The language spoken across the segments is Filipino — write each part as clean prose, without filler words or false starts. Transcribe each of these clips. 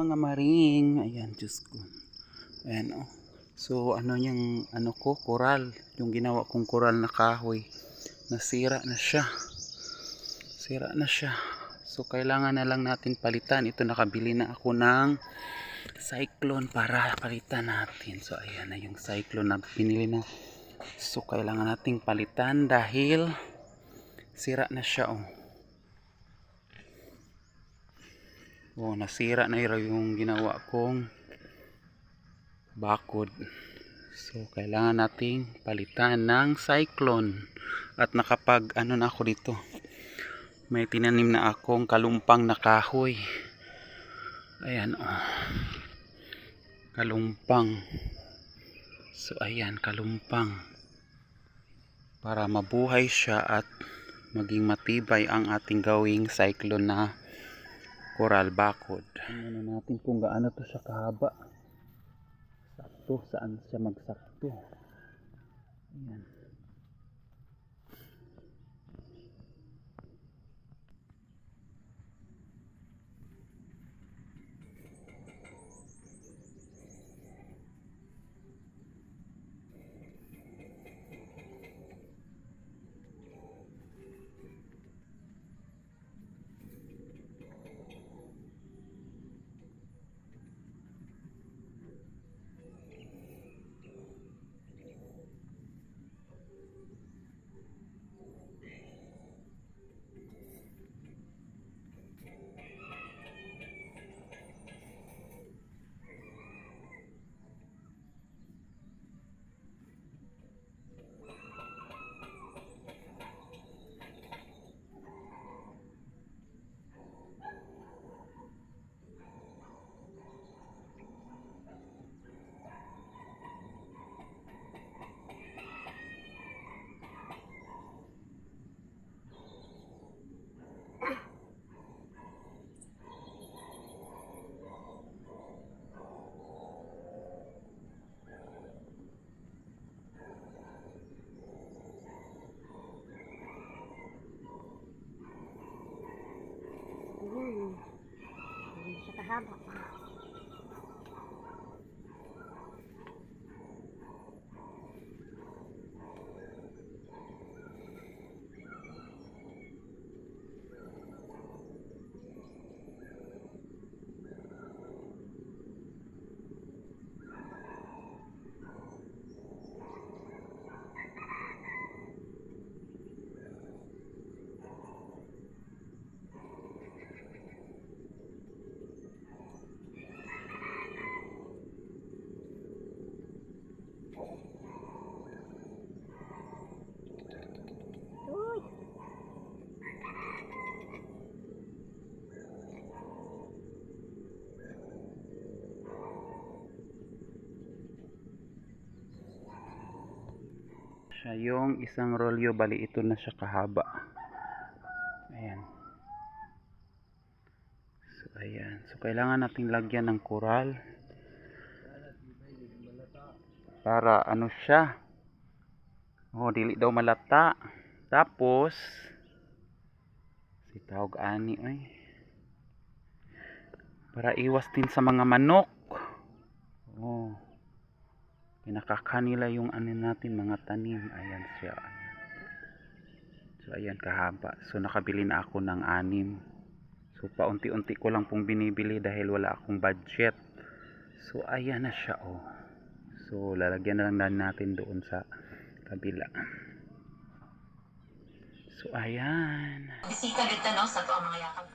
mga maring. Ayan, Diyos ko. Ayan, oh. So, ano yung, ano ko, koral. Yung ginawa kong koral na kahoy. Nasira na siya. Sira na siya. So, kailangan na lang natin palitan. Ito, nakabili na ako ng Cyclone para palitan natin. So, ayan na yung Cyclone na pinili na. So, kailangan nating palitan dahil sira na siya, oh. Oh, nasira na yung ginawa kong bakod. So, kailangan nating palitan ng Cyclone. At nakapag, ano na ako dito. May tinanim na akong kalumpang na kahoy. Ayan, oh. Kalumpang. So, ayan, kalumpang. Para mabuhay siya at maging matibay ang ating gawing Cyclone na coral bakod. Tingnan natin kung gaano to siya kahaba. Sakto, saan siya magsakto. Ayan. Siya kahaba. Uy! Siya yung isang rolyo, bali ito na siya kahaba. Ayan. So, ayan. So, kailangan nating lagyan ng coral. Para ano siya. Oh, dili daw malata. Tapos, si tawag ani, ay. Para iwas din sa mga manok. Oh. Pinakakanila yung ano natin, mga tanim. Ayan siya. So, ayan kahaba. So, nakabili na ako ng 6. So, paunti-unti ko lang pong binibili dahil wala akong budget. So, ayan na siya, oh. So, lalagyan na lang natin doon sa kabila. So, ayan. Bisita dito no sa to ang mga yakap.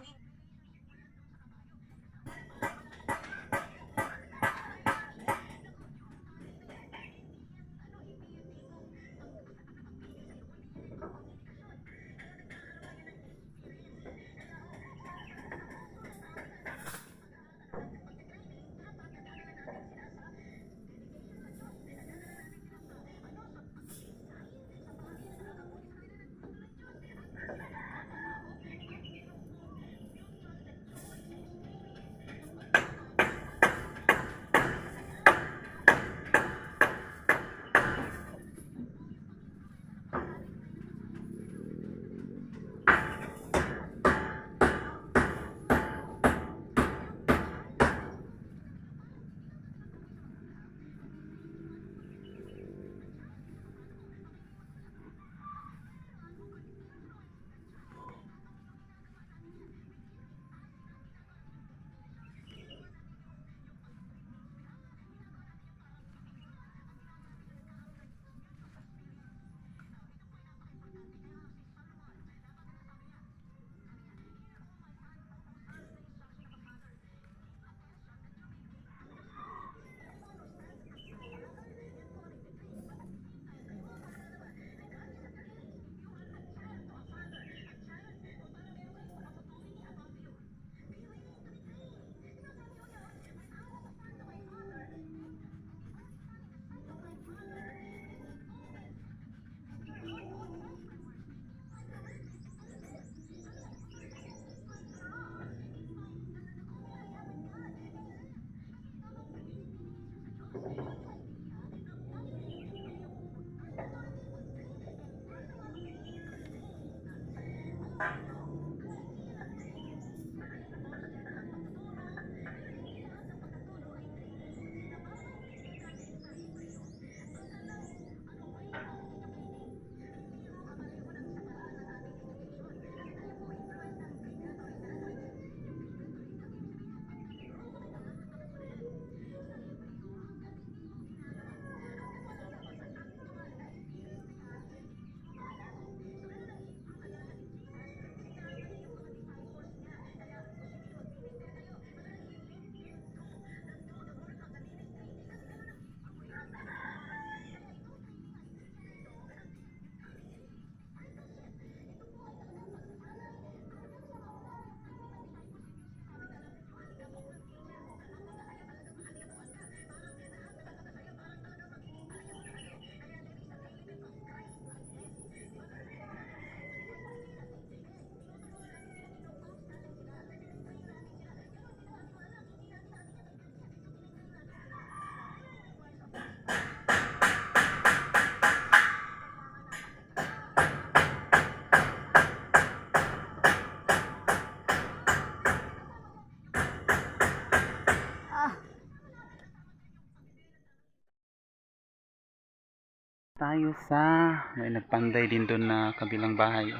tayo sa may nagpanday din doon na kabilang bahay.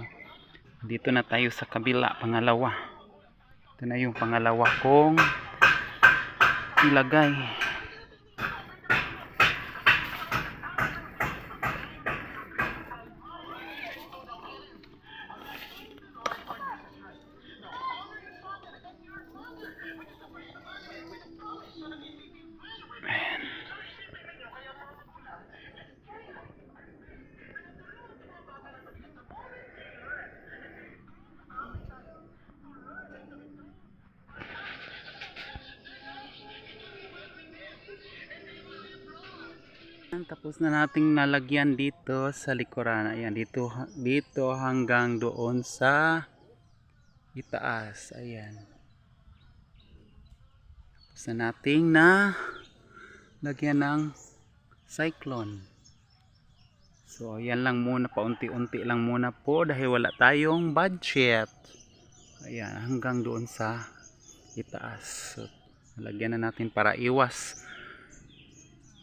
Dito na tayo sa kabila, pangalawa. Ito na yung pangalawa kong ilagay. Tapos na nating nalagyan dito sa likuran. Ayan, dito hanggang doon sa itaas. Ayan. Tapos na nating lagyan ng cyclone. So, ayan lang muna, paunti-unti lang muna po dahil wala tayong budget. Ayan, hanggang doon sa itaas. So, nalagyan na natin para iwas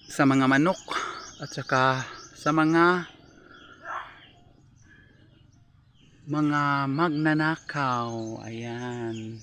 sa mga manok at saka sa mga magnanakaw. Ayan.